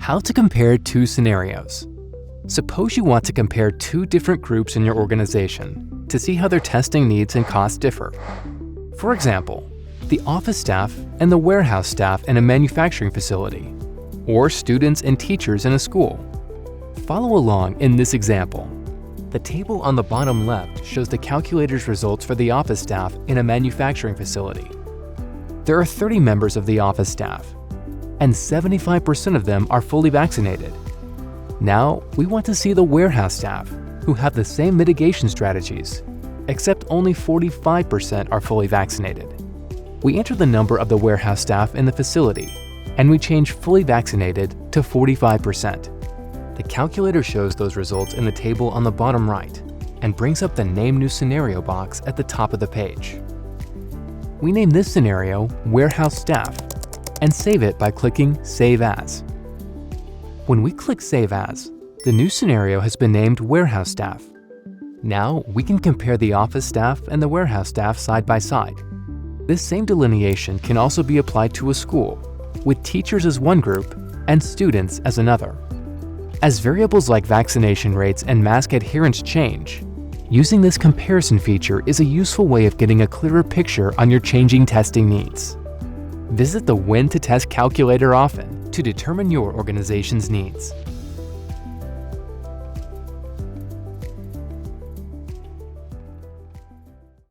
How to compare two scenarios. Suppose you want to compare two different groups in your organization to see how their testing needs and costs differ. For example, the office staff and the warehouse staff in a manufacturing facility, or students and teachers in a school. Follow along in this example. The table on the bottom left shows the calculator's results for the office staff in a manufacturing facility. There are 30 members of the office staff, and 75% of them are fully vaccinated. Now, we want to see the warehouse staff, who have the same mitigation strategies, except only 45% are fully vaccinated. We enter the number of the warehouse staff in the facility, and we change fully vaccinated to 45%. The calculator shows those results in the table on the bottom right and brings up the Name New Scenario box at the top of the page. We name this scenario Warehouse Staff and save it by clicking Save As. When we click Save As, the new scenario has been named Warehouse Staff. Now we can compare the office staff and the warehouse staff side by side. This same delineation can also be applied to a school, with teachers as one group and students as another. As variables like vaccination rates and mask adherence change, using this comparison feature is a useful way of getting a clearer picture on your changing testing needs. Visit the When to Test calculator often to determine your organization's needs.